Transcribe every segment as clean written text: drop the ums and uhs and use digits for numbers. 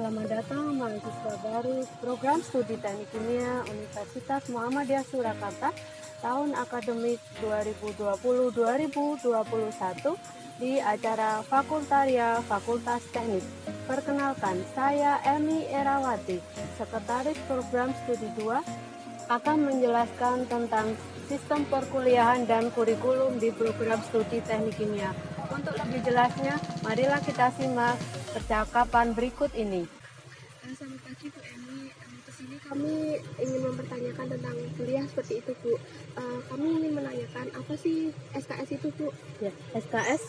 Selamat datang mahasiswa baru program studi Teknik Kimia Universitas Muhammadiyah Surakarta tahun akademik 2020-2021 di acara Fakultaria Fakultas Teknik. Perkenalkan, saya Emi Erawati, Sekretaris Program Studi 2, akan menjelaskan tentang sistem perkuliahan dan kurikulum di program studi Teknik Kimia. Untuk lebih jelasnya, marilah kita simak percakapan berikut ini. Selamat pagi Bu Emi, kesini kami ingin mempertanyakan tentang kuliah seperti itu Bu. Kami ingin menanyakan apa sih SKS itu Bu? Ya, SKS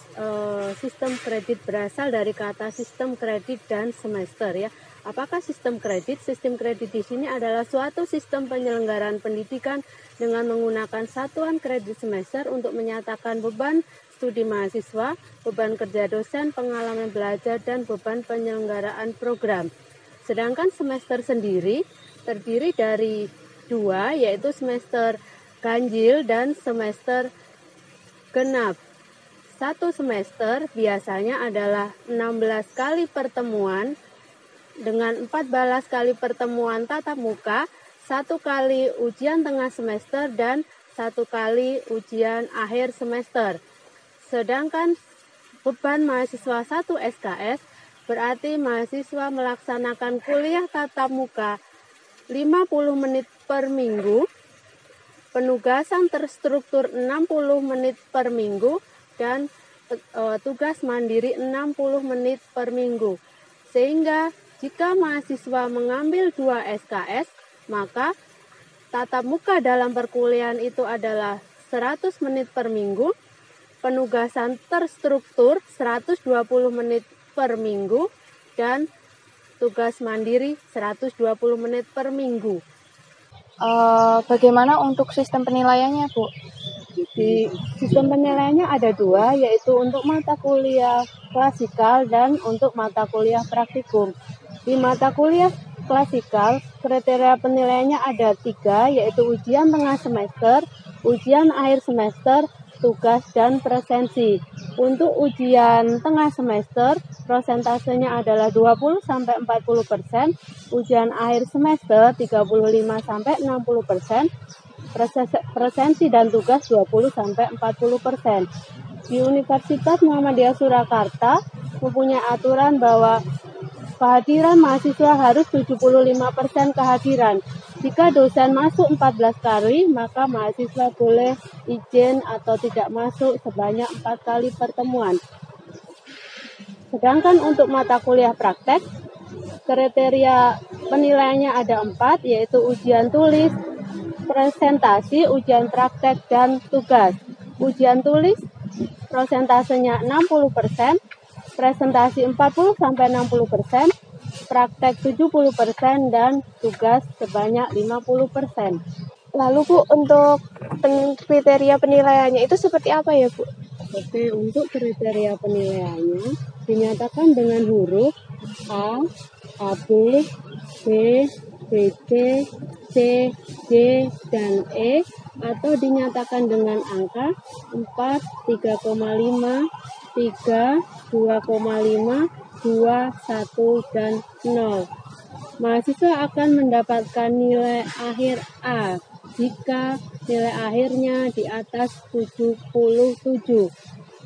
sistem kredit berasal dari kata sistem kredit dan semester ya. Apakah sistem kredit? Sistem kredit di sini adalah suatu sistem penyelenggaraan pendidikan dengan menggunakan satuan kredit semester untuk menyatakan beban studi mahasiswa, beban kerja dosen, pengalaman belajar, dan beban penyelenggaraan program. Sedangkan semester sendiri terdiri dari dua, yaitu semester ganjil dan semester genap. Satu semester biasanya adalah 16 kali pertemuan dengan 14 kali pertemuan tatap muka, 1 kali ujian tengah semester, dan 1 kali ujian akhir semester. Sedangkan beban mahasiswa 1 SKS berarti mahasiswa melaksanakan kuliah tatap muka 50 menit per minggu, penugasan terstruktur 60 menit per minggu, dan tugas mandiri 60 menit per minggu. Sehingga jika mahasiswa mengambil 2 SKS, maka tatap muka dalam perkuliahan itu adalah 100 menit per minggu, penugasan terstruktur 120 menit per minggu, dan tugas mandiri 120 menit per minggu. Bagaimana untuk sistem penilaiannya Bu? Di sistem penilaiannya ada 2, yaitu untuk mata kuliah klasikal dan untuk mata kuliah praktikum. Di mata kuliah klasikal, kriteria penilaiannya ada 3, yaitu ujian tengah semester, ujian akhir semester, tugas, dan presensi. Untuk ujian tengah semester, prosentasenya adalah 20-40%, ujian akhir semester 35-60%, presensi dan tugas 20-40%. Di Universitas Muhammadiyah Surakarta mempunyai aturan bahwa kehadiran mahasiswa harus 75% kehadiran. Jika dosen masuk 14 kali, maka mahasiswa boleh izin atau tidak masuk sebanyak 4 kali pertemuan. Sedangkan untuk mata kuliah praktek, kriteria penilaiannya ada 4, yaitu ujian tulis, presentasi, ujian praktek, dan tugas. Ujian tulis prosentasenya 60%, presentasi 40-60%, praktek 70%, dan tugas sebanyak 50%. Lalu Bu, untuk kriteria penilaiannya itu seperti apa ya Bu? Oke, untuk kriteria penilaiannya dinyatakan dengan huruf A, AB, B, BC, C, D, dan E, atau dinyatakan dengan angka 4, 3,5, 3, 2,5, 2, 1, dan 0. Mahasiswa akan mendapatkan nilai akhir A jika nilai akhirnya di atas 77.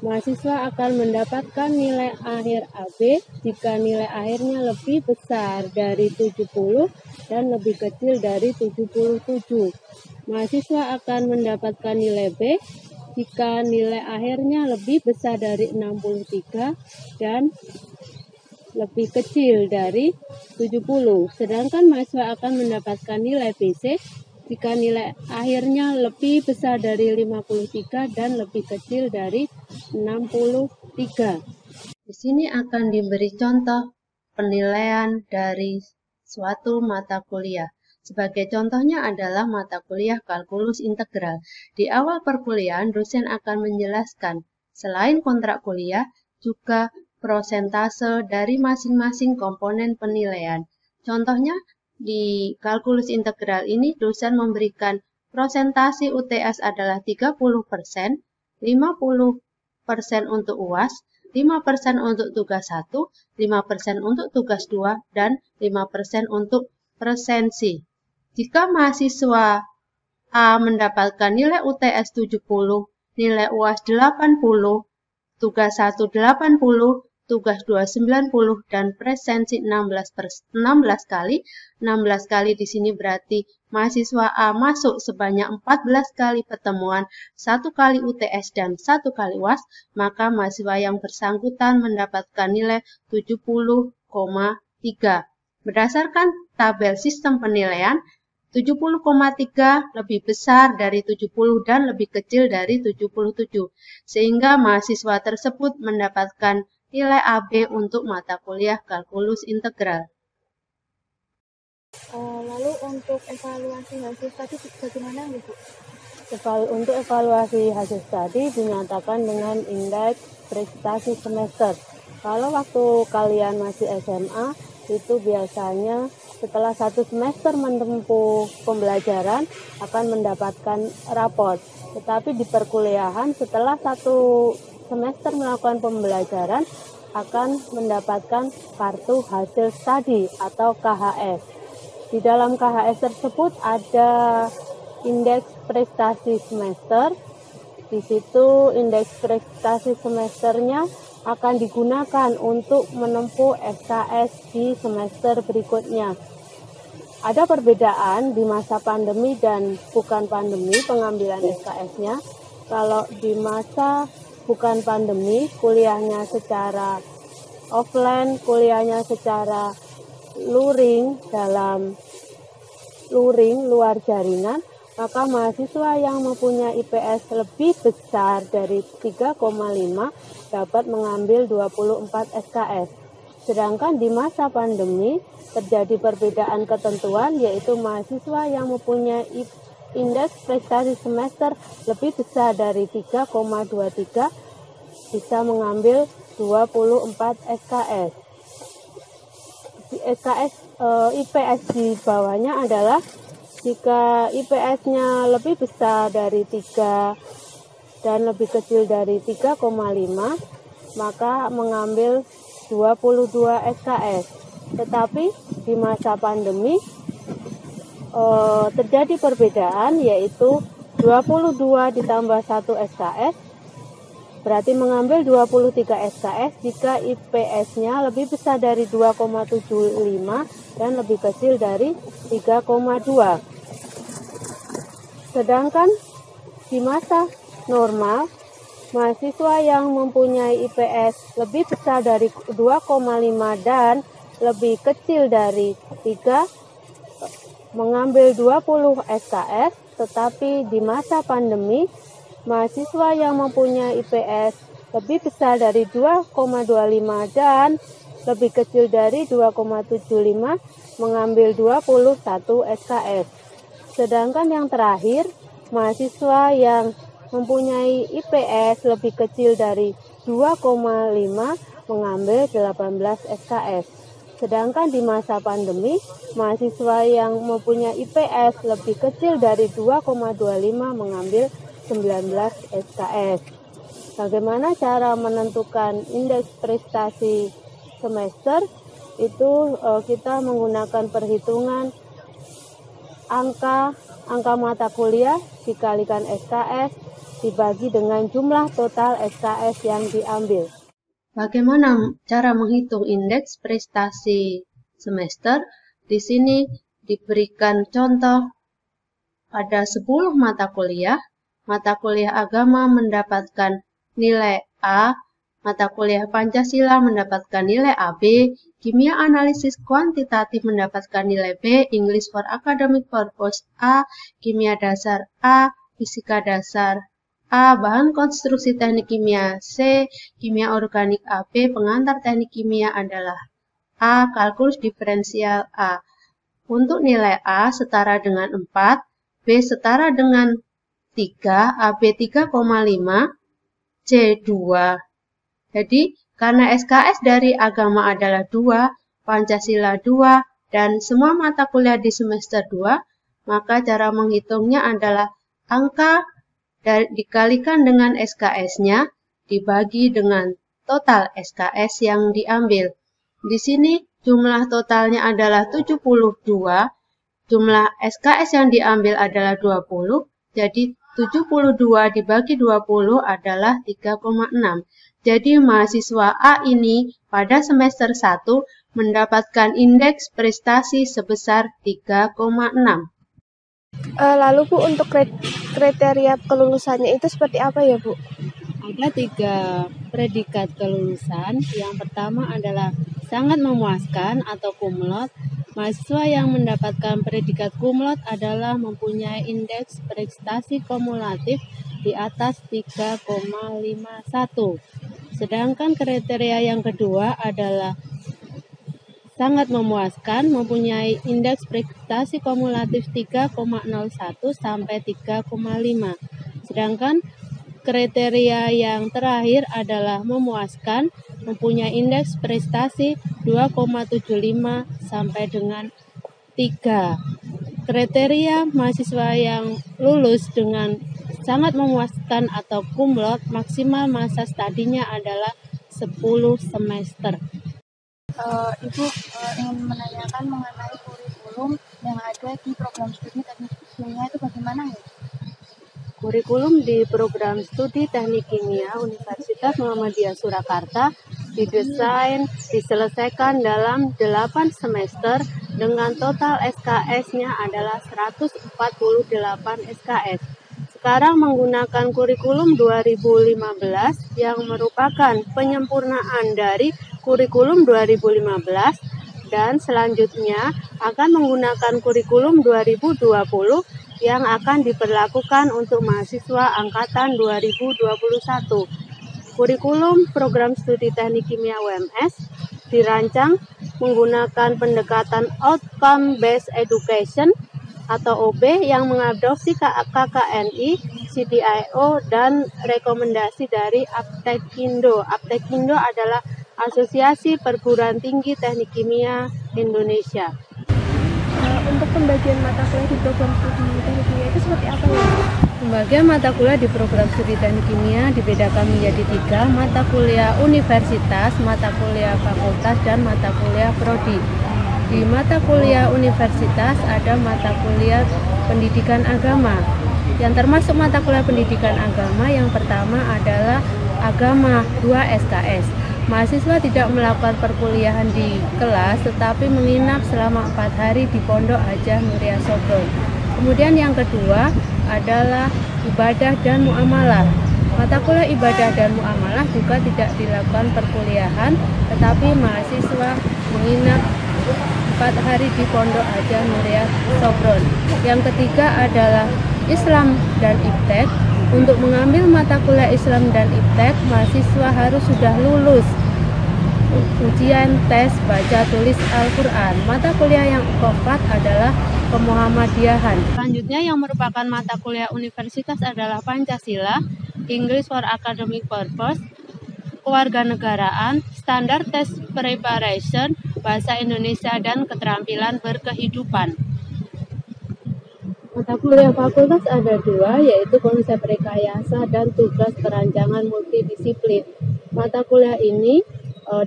Mahasiswa akan mendapatkan nilai akhir AB jika nilai akhirnya lebih besar dari 70 dan lebih kecil dari 77. Mahasiswa akan mendapatkan nilai B jika nilai akhirnya lebih besar dari 63 dan lebih kecil dari 70. Sedangkan mahasiswa akan mendapatkan nilai BC jika nilai akhirnya lebih besar dari 53 dan lebih kecil dari 63. Di sini akan diberi contoh penilaian dari suatu mata kuliah. Sebagai contohnya adalah mata kuliah kalkulus integral. Di awal perkuliahan, dosen akan menjelaskan, selain kontrak kuliah, juga prosentase dari masing-masing komponen penilaian. Contohnya, di kalkulus integral ini dosen memberikan prosentasi UTS adalah 30%, 50% untuk UAS, 5% untuk tugas 1, 5% untuk tugas 2, dan 5% untuk presensi. Jika mahasiswa A mendapatkan nilai UTS 70, nilai UAS 80, tugas 1 80, tugas 2 90, dan presensi 16 kali. 16 kali di sini berarti mahasiswa A masuk sebanyak 14 kali pertemuan, 1 kali UTS dan 1 kali UAS, maka mahasiswa yang bersangkutan mendapatkan nilai 70,3. Berdasarkan tabel sistem penilaian, 70,3 lebih besar dari 70 dan lebih kecil dari 77, sehingga mahasiswa tersebut mendapatkan nilai AB untuk mata kuliah kalkulus integral. Lalu untuk evaluasi hasil tadi bagaimana Bu? Untuk evaluasi hasil tadi dinyatakan dengan indeks prestasi semester. Kalau waktu kalian masih SMA, itu biasanya setelah 1 semester menempuh pembelajaran akan mendapatkan raport. Tetapi di perkuliahan setelah 1 semester melakukan pembelajaran akan mendapatkan kartu hasil studi atau KHS. Di dalam KHS tersebut ada indeks prestasi semester. Di situ indeks prestasi semesternya akan digunakan untuk menempuh SKS di semester berikutnya. Ada perbedaan di masa pandemi dan bukan pandemi pengambilan SKS-nya. Kalau di masa bukan pandemi, kuliahnya secara offline, kuliahnya secara luring luar jaringan, maka mahasiswa yang mempunyai IPS lebih besar dari 3,5 dapat mengambil 24 SKS. Sedangkan di masa pandemi terjadi perbedaan ketentuan, yaitu mahasiswa yang mempunyai indeks prestasi semester lebih besar dari 3,23 bisa mengambil 24 SKS. IPS di bawahnya adalah jika IPS-nya lebih besar dari 3 dan lebih kecil dari 3,5, maka mengambil 22 SKS. Tetapi di masa pandemi terjadi perbedaan, yaitu 22 ditambah 1 SKS berarti mengambil 23 SKS jika IPS-nya lebih besar dari 2,75 dan lebih kecil dari 3,2. Sedangkan di masa normal, mahasiswa yang mempunyai IPS lebih besar dari 2,5 dan lebih kecil dari 3 mengambil 20 SKS, tetapi di masa pandemi, mahasiswa yang mempunyai IPS lebih besar dari 2,25 dan lebih kecil dari 2,75 mengambil 21 SKS. Sedangkan yang terakhir, mahasiswa yang mempunyai IPS lebih kecil dari 2,5 mengambil 18 SKS. Sedangkan di masa pandemi, mahasiswa yang mempunyai IPS lebih kecil dari 2,25 mengambil 19 SKS. Bagaimana cara menentukan indeks prestasi semester? Itu kita menggunakan perhitungan angka mata kuliah dikalikan SKS dibagi dengan jumlah total SKS yang diambil. Bagaimana cara menghitung indeks prestasi semester? Di sini diberikan contoh pada 10 mata kuliah agama mendapatkan nilai A, mata kuliah Pancasila mendapatkan nilai AB, kimia analisis kuantitatif mendapatkan nilai B, English for academic purpose A, kimia dasar A, fisika dasar A, bahan konstruksi teknik kimia C, kimia organik AB, pengantar teknik kimia adalah A, kalkulus diferensial A. Untuk nilai A setara dengan 4, B setara dengan 3, AB 3,5, C 2. Jadi, karena SKS dari agama adalah 2, Pancasila 2, dan semua mata kuliah di semester 2, maka cara menghitungnya adalah angka dikalikan dengan SKS-nya dibagi dengan total SKS yang diambil. Di sini jumlah totalnya adalah 72, jumlah SKS yang diambil adalah 20, jadi 72 dibagi 20 adalah 3,6. Jadi mahasiswa A ini pada semester 1 mendapatkan indeks prestasi sebesar 3,6. Lalu Bu, untuk kriteria kelulusannya itu seperti apa ya Bu? Ada 3 predikat kelulusan. Yang pertama adalah sangat memuaskan atau kumlot. Mahasiswa yang mendapatkan predikat kumlot adalah mempunyai indeks prestasi kumulatif di atas 3,51. Sedangkan kriteria yang kedua adalah sangat memuaskan, mempunyai indeks prestasi kumulatif 3,01 sampai 3,5. Sedangkan kriteria yang terakhir adalah memuaskan, mempunyai indeks prestasi 2,75 sampai dengan 3. Kriteria mahasiswa yang lulus dengan sangat memuaskan atau kumlot maksimal masa studinya adalah 10 semester. Ibu ingin menanyakan mengenai kurikulum yang ada di program studi teknik kimia itu bagaimana ya? Kurikulum di program studi teknik kimia Universitas Muhammadiyah Surakarta diselesaikan dalam 8 semester dengan total SKS-nya adalah 148 SKS. Sekarang menggunakan kurikulum 2015 yang merupakan penyempurnaan dari kurikulum 2015 dan selanjutnya akan menggunakan kurikulum 2020 yang akan diberlakukan untuk mahasiswa angkatan 2021. Kurikulum program studi teknik kimia UMS dirancang menggunakan pendekatan Outcome Based Education atau OB yang mengadopsi KKNI, CDIO, dan rekomendasi dari Aptekindo. Aptekindo adalah Asosiasi Perguruan Tinggi Teknik Kimia Indonesia. Untuk pembagian mata kuliah di program studi teknik kimia itu seperti apa ya? Pembagian mata kuliah di program studi teknik kimia dibedakan menjadi 3, mata kuliah universitas, mata kuliah fakultas, dan mata kuliah prodi. Di mata kuliah universitas ada mata kuliah pendidikan agama. Yang termasuk mata kuliah pendidikan agama yang pertama adalah agama 2 SKS. Mahasiswa tidak melakukan perkuliahan di kelas tetapi menginap selama 4 hari di Pondok Hajah Muria Sobron. Kemudian yang kedua adalah ibadah dan muamalah. Mata kuliah ibadah dan muamalah juga tidak dilakukan perkuliahan tetapi mahasiswa menginap 4 hari di Pondok Hajah Muria Sobron. Yang ketiga adalah Islam dan Iptek. Untuk mengambil mata kuliah Islam dan Iptek, mahasiswa harus sudah lulus ujian tes baca tulis Al-Quran. Mata kuliah yang keempat adalah kemuhammadiyahan. Selanjutnya yang merupakan mata kuliah universitas adalah Pancasila, English for Academic Purpose, kewarganegaraan, standar test preparation, bahasa Indonesia, dan keterampilan berkehidupan. Mata kuliah fakultas ada 2, yaitu konsep rekayasa dan tugas perancangan multidisiplin. Mata kuliah ini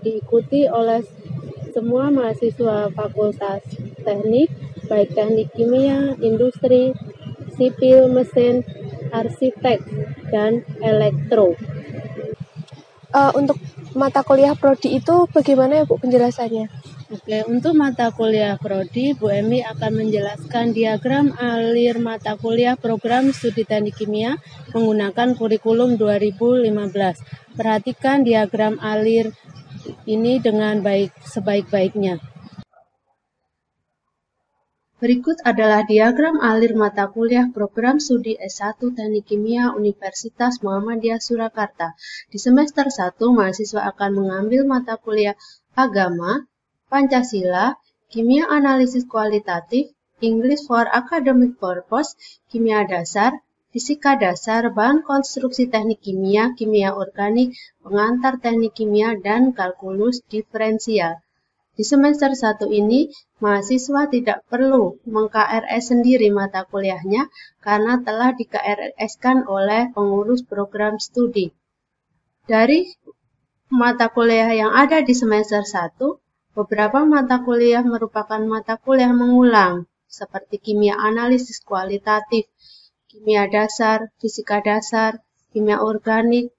diikuti oleh semua mahasiswa fakultas teknik, baik teknik kimia, industri, sipil, mesin, arsitek, dan elektro. Untuk mata kuliah prodi itu bagaimana ya Bu penjelasannya? Oke, untuk mata kuliah prodi, Bu Emi akan menjelaskan diagram alir mata kuliah program studi teknik kimia menggunakan kurikulum 2015. Perhatikan diagram alir ini dengan sebaik-baiknya. Berikut adalah diagram alir mata kuliah program studi S1 Teknik Kimia Universitas Muhammadiyah Surakarta. Di semester 1, mahasiswa akan mengambil mata kuliah agama, Pancasila, kimia analisis kualitatif, English for Academic Purpose, kimia dasar, fisika dasar, bahan konstruksi teknik kimia, kimia organik, pengantar teknik kimia, dan kalkulus diferensial. Di semester 1 ini, mahasiswa tidak perlu meng-KRS sendiri mata kuliahnya karena telah di-KRS-kan oleh pengurus program studi. Dari mata kuliah yang ada di semester 1, beberapa mata kuliah merupakan mata kuliah mengulang, seperti kimia analisis kualitatif, kimia dasar, fisika dasar, kimia organik,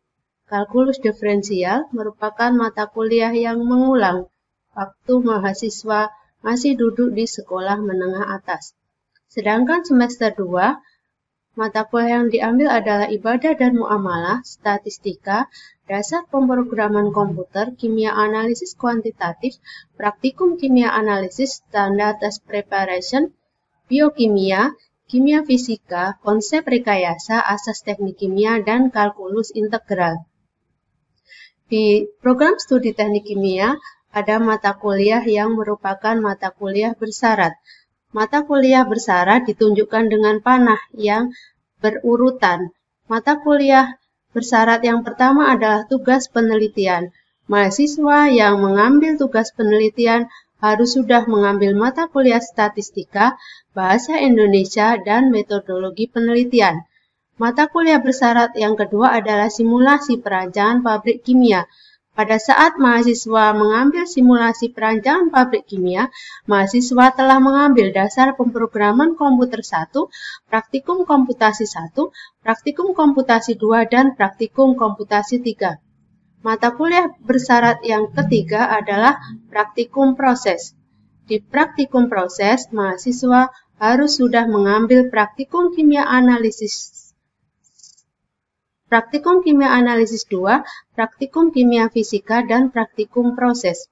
kalkulus diferensial merupakan mata kuliah yang mengulang waktu mahasiswa masih duduk di sekolah menengah atas. Sedangkan semester 2, mata kuliah yang diambil adalah ibadah dan muamalah, statistika, dasar pemrograman komputer, kimia analisis kuantitatif, praktikum kimia analisis, standar test preparation, biokimia, kimia fisika, konsep rekayasa, asas teknik kimia, dan kalkulus integral. Di program studi teknik kimia, ada mata kuliah yang merupakan mata kuliah bersyarat. Mata kuliah bersyarat ditunjukkan dengan panah yang berurutan. Mata kuliah bersyarat yang pertama adalah tugas penelitian. Mahasiswa yang mengambil tugas penelitian harus sudah mengambil mata kuliah statistika, bahasa Indonesia, dan metodologi penelitian. Mata kuliah bersyarat yang kedua adalah simulasi perancangan pabrik kimia. Pada saat mahasiswa mengambil simulasi perancangan pabrik kimia, mahasiswa telah mengambil dasar pemrograman komputer 1, praktikum komputasi 1, praktikum komputasi 2, dan praktikum komputasi 3. Mata kuliah bersyarat yang ketiga adalah praktikum proses. Di praktikum proses, mahasiswa harus sudah mengambil praktikum kimia analisis 2, praktikum kimia fisika, dan praktikum proses.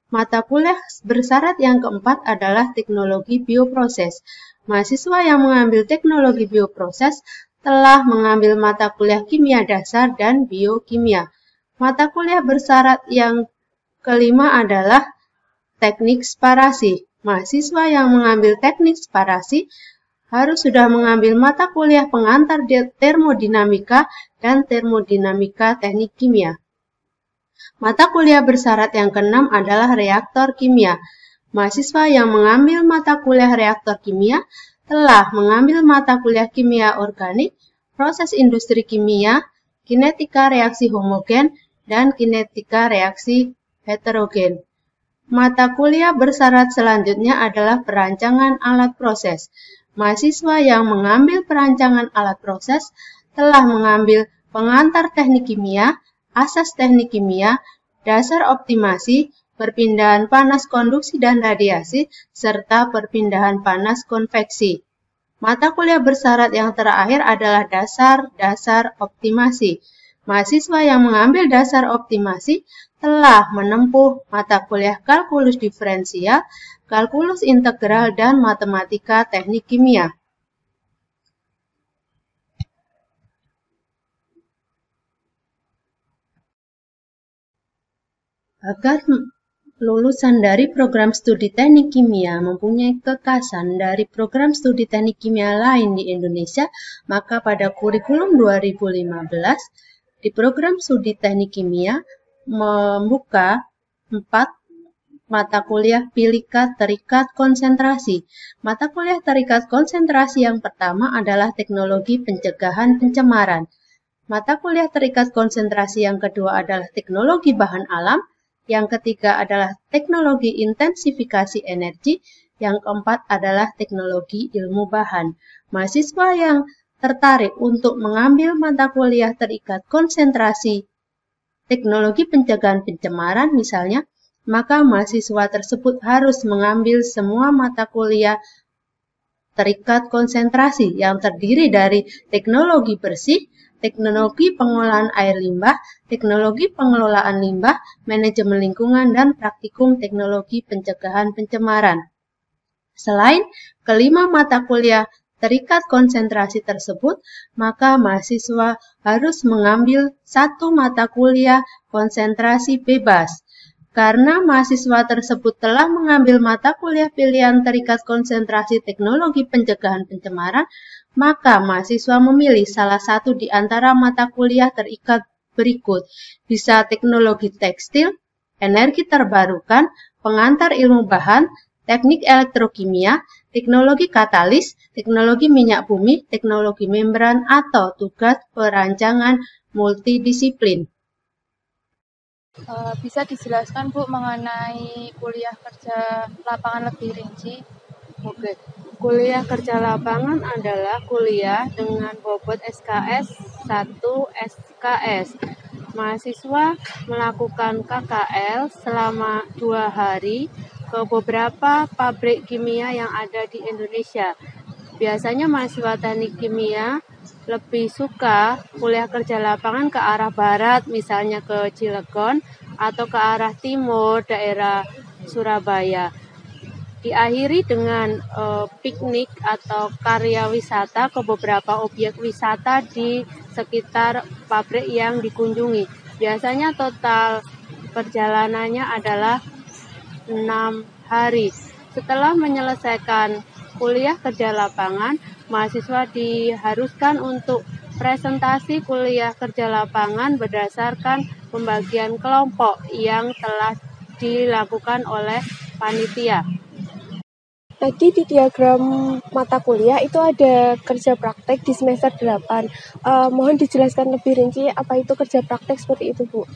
Mata kuliah bersyarat yang keempat adalah teknologi bioproses. Mahasiswa yang mengambil teknologi bioproses telah mengambil mata kuliah kimia dasar dan biokimia. Mata kuliah bersyarat yang kelima adalah teknik separasi. Mahasiswa yang mengambil teknik separasi harus sudah mengambil mata kuliah pengantar termodinamika dan termodinamika teknik kimia. Mata kuliah bersyarat yang keenam adalah reaktor kimia. Mahasiswa yang mengambil mata kuliah reaktor kimia telah mengambil mata kuliah kimia organik, proses industri kimia, kinetika reaksi homogen, dan kinetika reaksi heterogen. Mata kuliah bersyarat selanjutnya adalah perancangan alat proses. Mahasiswa yang mengambil perancangan alat proses telah mengambil pengantar teknik kimia, asas teknik kimia, dasar optimasi, perpindahan panas konduksi dan radiasi, serta perpindahan panas konveksi. Mata kuliah bersyarat yang terakhir adalah dasar optimasi. Mahasiswa yang mengambil dasar optimasi telah menempuh mata kuliah kalkulus diferensial, kalkulus integral, dan matematika teknik kimia. Agar lulusan dari program studi teknik kimia mempunyai kekasan dari program studi teknik kimia lain di Indonesia, maka pada kurikulum 2015, di program studi teknik kimia membuka 4 mata kuliah pilikat terikat konsentrasi. Mata kuliah terikat konsentrasi yang pertama adalah teknologi pencegahan pencemaran. Mata kuliah terikat konsentrasi yang kedua adalah teknologi bahan alam. Yang ketiga adalah teknologi intensifikasi energi. Yang keempat adalah teknologi ilmu bahan. Mahasiswa yang tertarik untuk mengambil mata kuliah terikat konsentrasi teknologi pencegahan pencemaran misalnya, maka mahasiswa tersebut harus mengambil semua mata kuliah terikat konsentrasi yang terdiri dari teknologi bersih, teknologi pengolahan air limbah, teknologi pengelolaan limbah, manajemen lingkungan, dan praktikum teknologi pencegahan pencemaran. Selain kelima mata kuliah terikat konsentrasi tersebut, maka mahasiswa harus mengambil 1 mata kuliah konsentrasi bebas. Karena mahasiswa tersebut telah mengambil mata kuliah pilihan terikat konsentrasi teknologi pencegahan pencemaran, maka mahasiswa memilih salah satu di antara mata kuliah terikat berikut. Bisa teknologi tekstil, energi terbarukan, pengantar ilmu bahan, teknik elektrokimia, teknologi katalis, teknologi minyak bumi, teknologi membran, atau tugas perancangan multidisiplin. Bisa dijelaskan Bu mengenai kuliah kerja lapangan lebih rinci? Oke, kuliah kerja lapangan adalah kuliah dengan bobot SKS 1 SKS. Mahasiswa melakukan KKL selama 2 hari ke beberapa pabrik kimia yang ada di Indonesia. Biasanya mahasiswa teknik kimia lebih suka kuliah kerja lapangan ke arah barat, misalnya ke Cilegon, atau ke arah timur, daerah Surabaya. Diakhiri dengan piknik atau karya wisata ke beberapa objek wisata di sekitar pabrik yang dikunjungi. Biasanya total perjalanannya adalah 6 hari. Setelah menyelesaikan kuliah kerja lapangan, mahasiswa diharuskan untuk presentasi kuliah kerja lapangan berdasarkan pembagian kelompok yang telah dilakukan oleh panitia. Tadi di diagram mata kuliah itu ada kerja praktek di semester 8. Mohon dijelaskan lebih rinci apa itu kerja praktek seperti itu, Bu.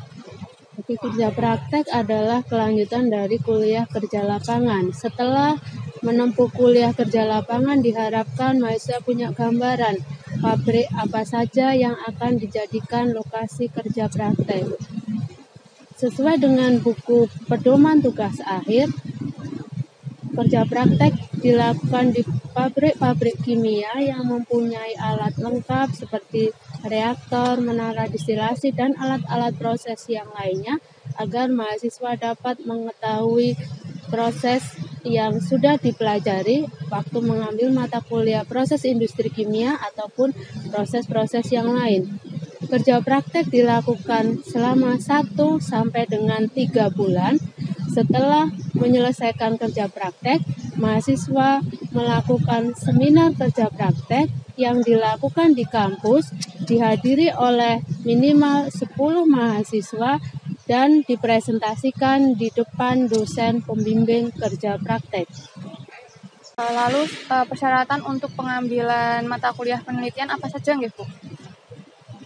Jadi kerja praktek adalah kelanjutan dari kuliah kerja lapangan. Setelah menempuh kuliah kerja lapangan, diharapkan mahasiswa punya gambaran pabrik apa saja yang akan dijadikan lokasi kerja praktek. Sesuai dengan buku pedoman tugas akhir, kerja praktek dilakukan di pabrik-pabrik kimia yang mempunyai alat lengkap seperti reaktor, menara distilasi, dan alat-alat proses yang lainnya agar mahasiswa dapat mengetahui proses yang sudah dipelajari waktu mengambil mata kuliah proses industri kimia ataupun proses-proses yang lain. Kerja praktek dilakukan selama 1 sampai dengan 3 bulan. Setelah menyelesaikan kerja praktek, mahasiswa melakukan seminar kerja praktek yang dilakukan di kampus, dihadiri oleh minimal 10 mahasiswa dan dipresentasikan di depan dosen pembimbing kerja praktek. Lalu persyaratan untuk pengambilan mata kuliah penelitian apa saja nggih, Bu?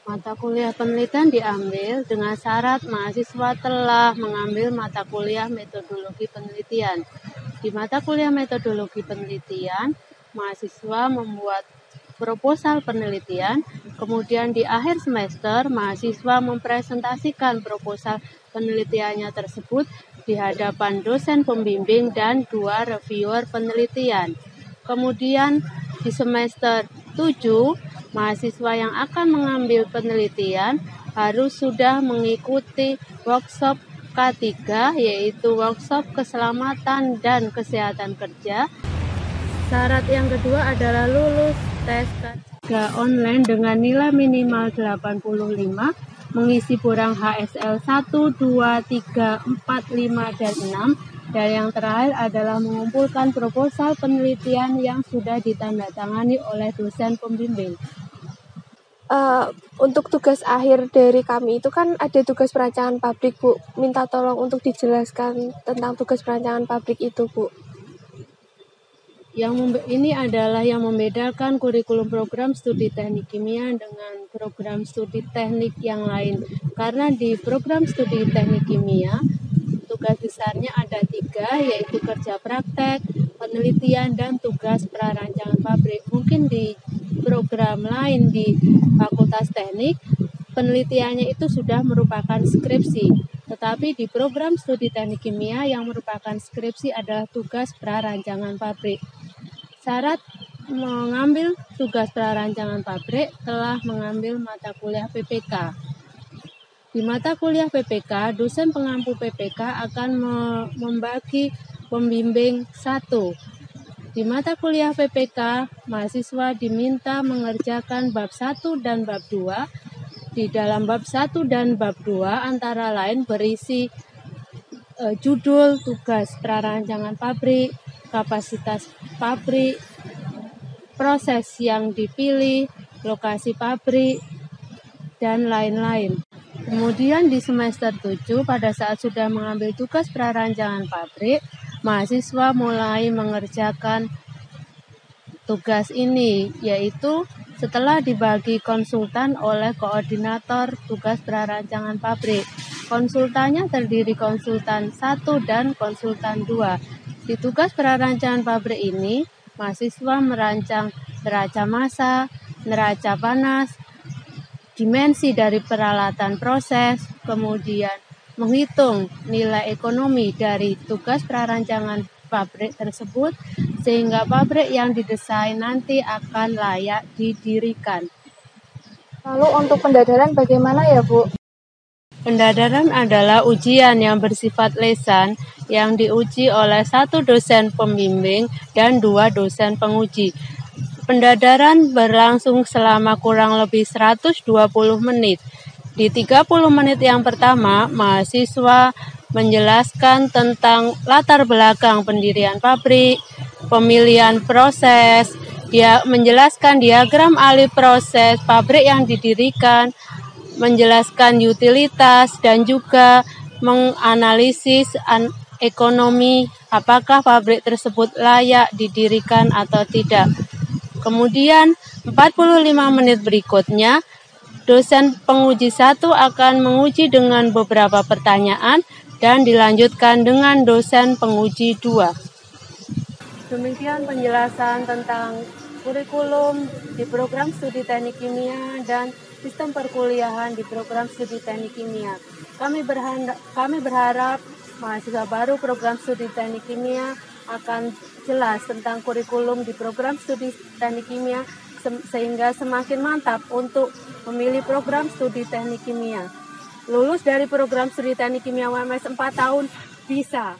Mata kuliah penelitian diambil dengan syarat mahasiswa telah mengambil mata kuliah metodologi penelitian. Di mata kuliah metodologi penelitian, mahasiswa membuat proposal penelitian, kemudian di akhir semester mahasiswa mempresentasikan proposal penelitiannya tersebut di hadapan dosen pembimbing dan 2 reviewer penelitian. Kemudian di semester 7, mahasiswa yang akan mengambil penelitian harus sudah mengikuti workshop K3, yaitu workshop keselamatan dan kesehatan kerja. Syarat yang kedua adalah lulus tes K3 online dengan nilai minimal 85, mengisi borang HSL 1, 2, 3, 4, 5, dan 6. Dan yang terakhir adalah mengumpulkan proposal penelitian yang sudah ditandatangani oleh dosen pembimbing. Untuk tugas akhir dari kami itu kan ada tugas perancangan pabrik, Bu. Minta tolong untuk dijelaskan tentang tugas perancangan pabrik itu, Bu. Ini adalah yang membedakan kurikulum program studi teknik kimia dengan program studi teknik yang lain. Karena di program studi teknik kimia, tugas besarnya ada 3, yaitu kerja praktek, penelitian, dan tugas prarancangan pabrik. Mungkin di program lain di Fakultas Teknik, penelitiannya itu sudah merupakan skripsi. Tetapi di program studi teknik kimia yang merupakan skripsi adalah tugas prarancangan pabrik. Syarat mengambil tugas prarancangan pabrik telah mengambil mata kuliah PPK. Di mata kuliah PPK, dosen pengampu PPK akan membagi pembimbing 1. Di mata kuliah PPK, mahasiswa diminta mengerjakan bab 1 dan bab 2. Di dalam bab 1 dan bab 2 antara lain berisi judul tugas prarancangan pabrik, kapasitas pabrik, proses yang dipilih, lokasi pabrik, dan lain-lain. Kemudian di semester 7, pada saat sudah mengambil tugas prarancangan pabrik, mahasiswa mulai mengerjakan tugas ini, yaitu setelah dibagi konsultan oleh koordinator tugas prarancangan pabrik. Konsultannya terdiri konsultan 1 dan konsultan 2. Di tugas prarancangan pabrik ini, mahasiswa merancang neraca massa, neraca panas, dimensi dari peralatan proses, kemudian menghitung nilai ekonomi dari tugas prarancangan pabrik tersebut, sehingga pabrik yang didesain nanti akan layak didirikan. Lalu untuk pendadaran bagaimana ya, Bu? Pendadaran adalah ujian yang bersifat lesan yang diuji oleh 1 dosen pembimbing dan 2 dosen penguji. Pendadaran berlangsung selama kurang lebih 120 menit. Di 30 menit yang pertama, mahasiswa menjelaskan tentang latar belakang pendirian pabrik, pemilihan proses, dia menjelaskan diagram alih proses pabrik yang didirikan, menjelaskan utilitas, dan juga menganalisis ekonomi apakah pabrik tersebut layak didirikan atau tidak. Kemudian 45 menit berikutnya, dosen penguji 1 akan menguji dengan beberapa pertanyaan dan dilanjutkan dengan dosen penguji 2. Demikian penjelasan tentang kurikulum di program studi teknik kimia dan sistem perkuliahan di program studi teknik kimia. Kami berharap mahasiswa baru program studi teknik kimia akan jelas tentang kurikulum di program studi teknik kimia sehingga semakin mantap untuk memilih program studi teknik kimia. Lulus dari program studi teknik kimia WMS 4 tahun bisa.